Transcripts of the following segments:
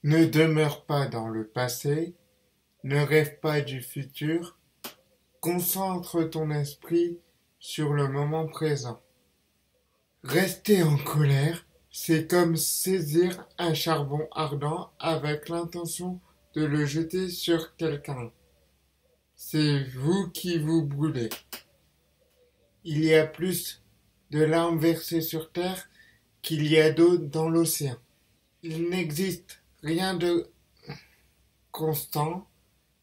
Ne demeure pas dans le passé, ne rêve pas du futur, concentre ton esprit sur le moment présent. Rester en colère, c'est comme saisir un charbon ardent avec l'intention de le jeter sur quelqu'un. C'est vous qui vous brûlez. Il y a plus de larmes versées sur terre qu'il y a d'eau dans l'océan. Il n'existe rien de constant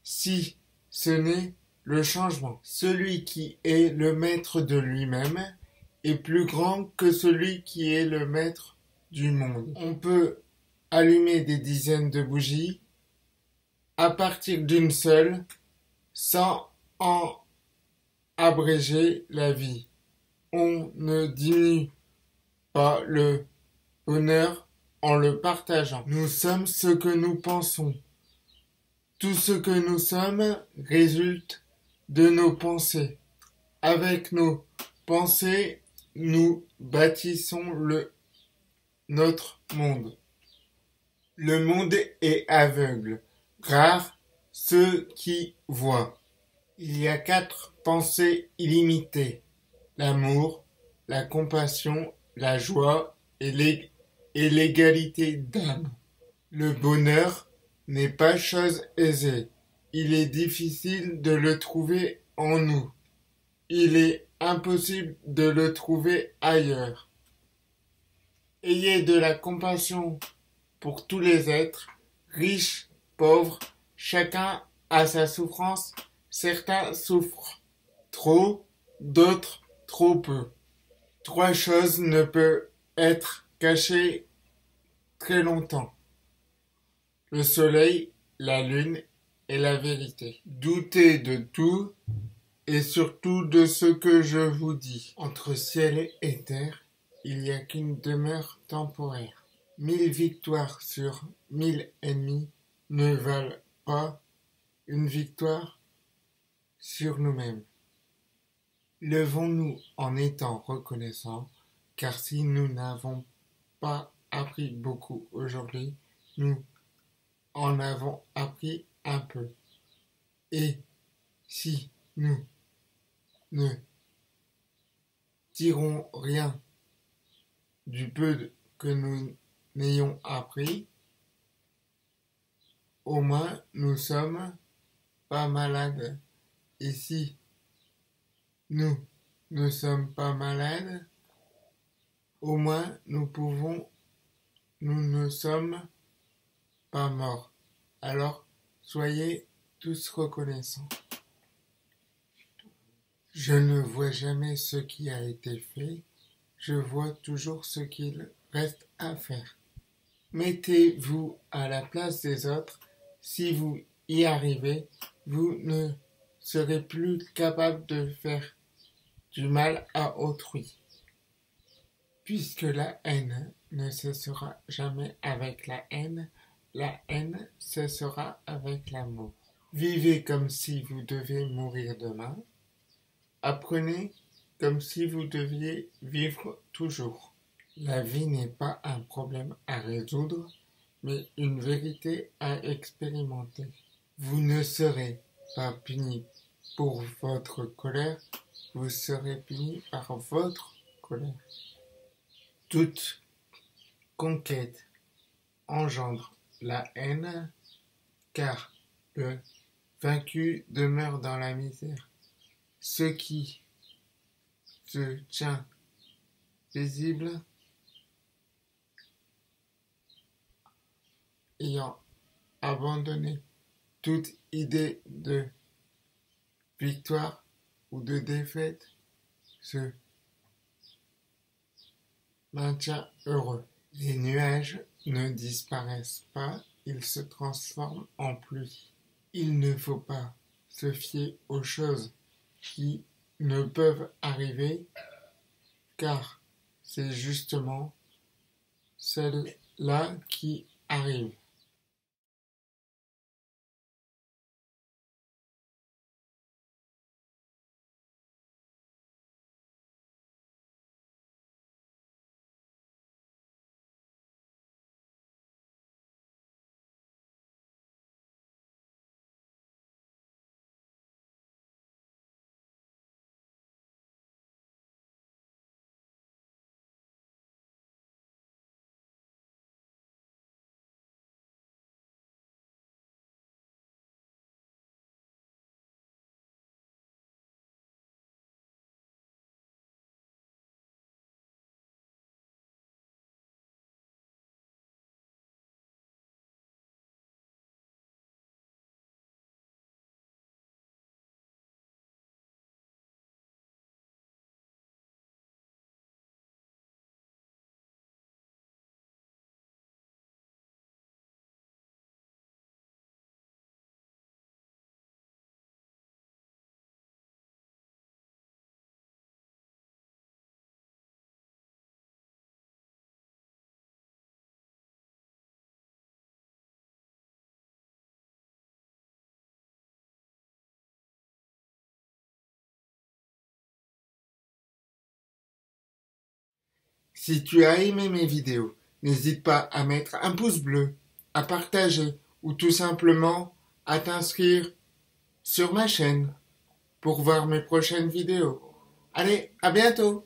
si ce n'est le changement. Celui qui est le maître de lui-même est plus grand que celui qui est le maître du monde. On peut allumer des dizaines de bougies à partir d'une seule sans en abréger la vie. On ne diminue pas le bonheur en le partageant. Nous sommes ce que nous pensons. Tout ce que nous sommes résulte de nos pensées. Avec nos pensées, nous bâtissons notre monde. Le monde est aveugle. Rares ceux qui voient. Il y a 4 pensées illimitées. L'amour, la compassion, la joie et l'égalité d'âme. Le bonheur n'est pas chose aisée. Il est difficile de le trouver en nous. Il est impossible de le trouver ailleurs. Ayez de la compassion pour tous les êtres, riches, pauvres, chacun a sa souffrance. Certains souffrent trop, d'autres trop peu. 3 choses ne peuvent être cachées très longtemps. Le soleil, la lune et la vérité. Doutez de tout et surtout de ce que je vous dis. Entre ciel et terre, il n'y a qu'une demeure temporaire. 1000 victoires sur 1000 ennemis ne valent pas une victoire sur nous-mêmes. Levons-nous en étant reconnaissants, car si nous n'avons pas appris beaucoup aujourd'hui, nous en avons appris un peu. Et si nous ne tirons rien du peu que nous n'ayons appris, au moins nous sommes pas malades. Et si nous ne sommes pas malades, au moins nous ne sommes pas morts. Alors soyez tous reconnaissants. Je ne vois jamais ce qui a été fait, je vois toujours ce qu'il reste à faire. Mettez-vous à la place des autres. Si vous y arrivez, vous ne serez plus capable de faire du mal à autrui. Puisque la haine ne cessera jamais avec la haine cessera avec l'amour. Vivez comme si vous deviez mourir demain. Apprenez comme si vous deviez vivre toujours. La vie n'est pas un problème à résoudre, mais une vérité à expérimenter. Vous ne serez pas puni pour votre colère, vous serez puni par votre colère. Toute conquête engendre la haine, car le vaincu demeure dans la misère. Ce qui se tient paisible, ayant abandonné toute idée de victoire ou de défaite, se maintient heureux. Les nuages ne disparaissent pas, ils se transforment en pluie. Il ne faut pas se fier aux choses qui ne peuvent arriver, car c'est justement celles-là qui arrivent. Si tu as aimé mes vidéos, n'hésite pas à mettre un pouce bleu, à partager ou tout simplement à t'inscrire sur ma chaîne pour voir mes prochaines vidéos. Allez, à bientôt!